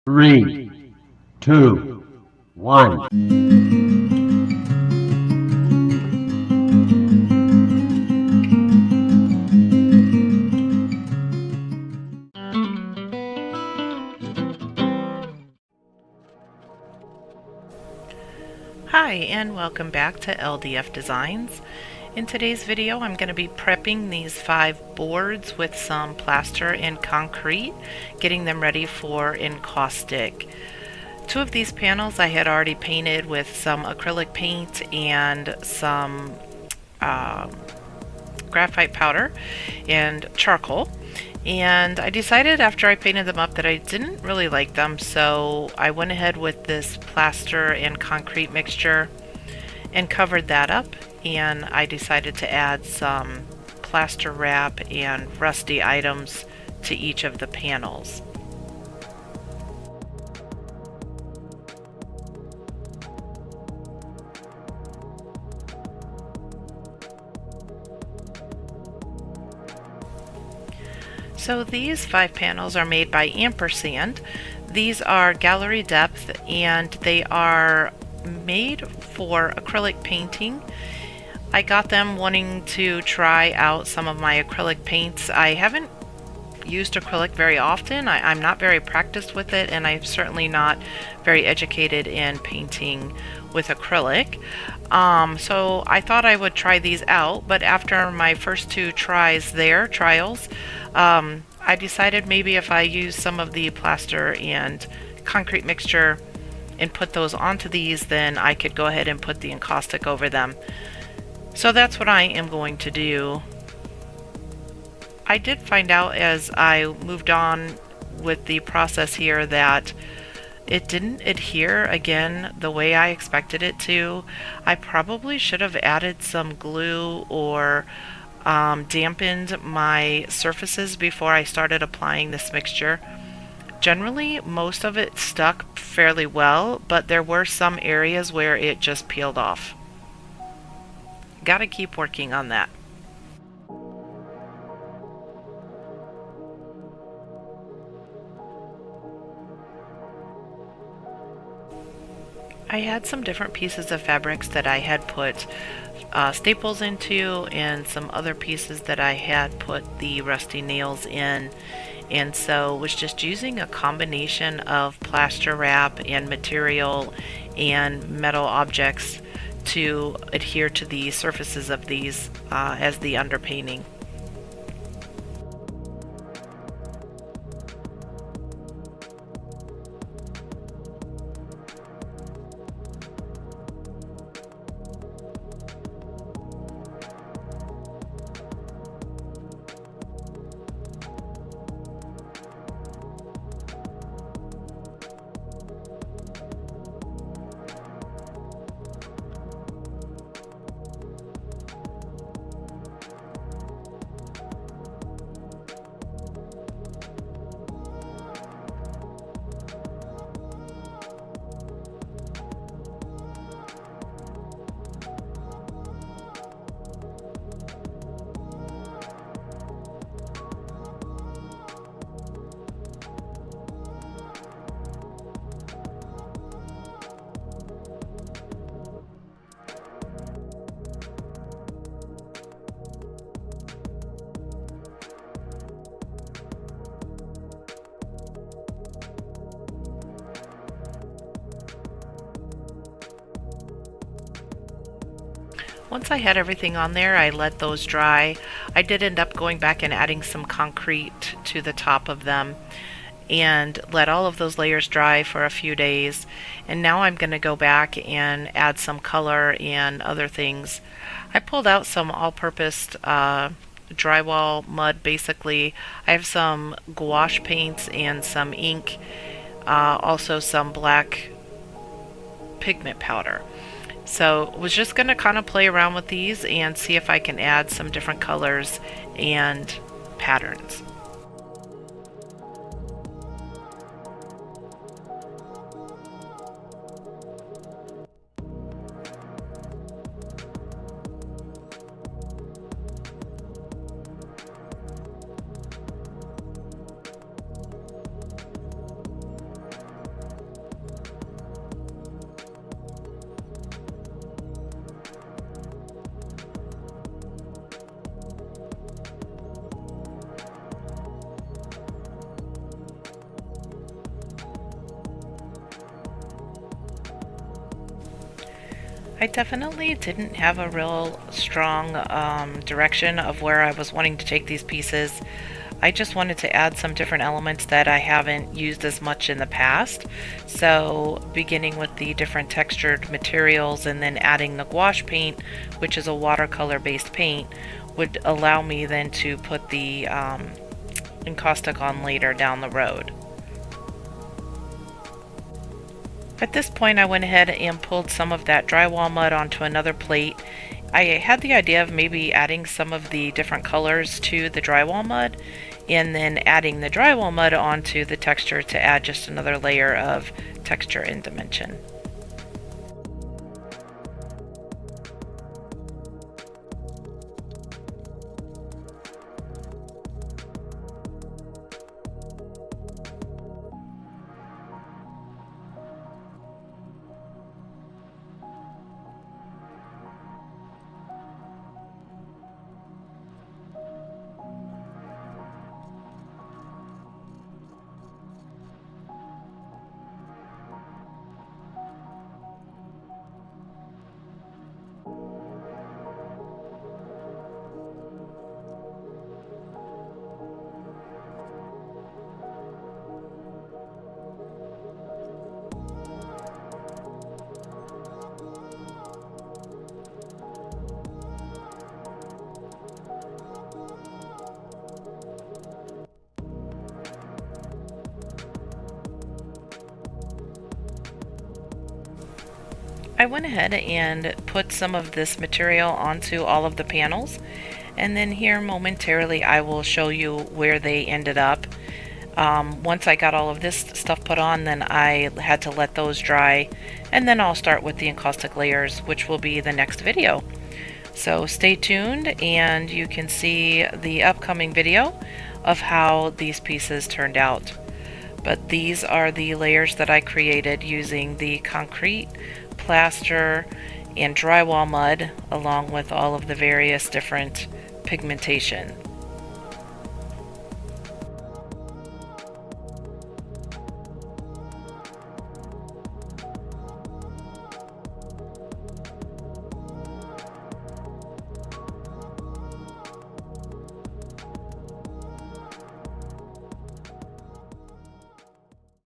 3, 2, 1. Hi, and welcome back to LDF-Designs. In today's video, I'm going to be prepping these 5 boards with some plaster and concrete, getting them ready for encaustic. 2 of these panels I had already painted with some acrylic paint and some graphite powder and charcoal. And I decided after I painted them up that I didn't really like them, so I went ahead with this plaster and concrete mixture and covered that up, and I decided to add some plaster wrap and rusty items to each of the panels. So these 5 panels are made by Ampersand. These are gallery depth and they are made for acrylic painting. I got them wanting to try out some of my acrylic paints. I haven't used acrylic very often. I'm not very practiced with it, and I'm certainly not very educated in painting with acrylic. So I thought I would try these out, but after my first 2 trials, I decided maybe if I use some of the plaster and concrete mixture and put those onto these, then I could go ahead and put the encaustic over them. So that's what I am going to do. I did find out as I moved on with the process here that it didn't adhere again the way I expected it to. I probably should have added some glue or dampened my surfaces before I started applying this mixture. Generally, most of it stuck fairly well, but there were some areas where it just peeled off. Gotta keep working on that. I had some different pieces of fabrics that I had put staples into, and some other pieces that I had put the rusty nails in, and so was just using a combination of plaster wrap and material and metal objects to adhere to the surfaces of these as the underpainting. Once I had everything on there, I let those dry. I did end up going back and adding some concrete to the top of them and let all of those layers dry for a few days. And now I'm going to go back and add some color and other things. I pulled out some all-purpose drywall mud basically. I have some gouache paints and some ink, also some black pigment powder. So was just going to kind of play around with these and see if I can add some different colors and patterns. I definitely didn't have a real strong direction of where I was wanting to take these pieces. I just wanted to add some different elements that I haven't used as much in the past. So beginning with the different textured materials and then adding the gouache paint, which is a watercolor based paint, would allow me then to put the encaustic on later down the road. At this point, I went ahead and pulled some of that drywall mud onto another plate. I had the idea of maybe adding some of the different colors to the drywall mud and then adding the drywall mud onto the texture to add just another layer of texture and dimension. I went ahead and put some of this material onto all of the panels, and then here momentarily I will show you where they ended up. Once I got all of this stuff put on, then I had to let those dry, and then I'll start with the encaustic layers, which will be the next video. So stay tuned and you can see the upcoming video of how these pieces turned out. But these are the layers that I created using the concrete, plaster, and drywall mud, along with all of the various different pigmentation.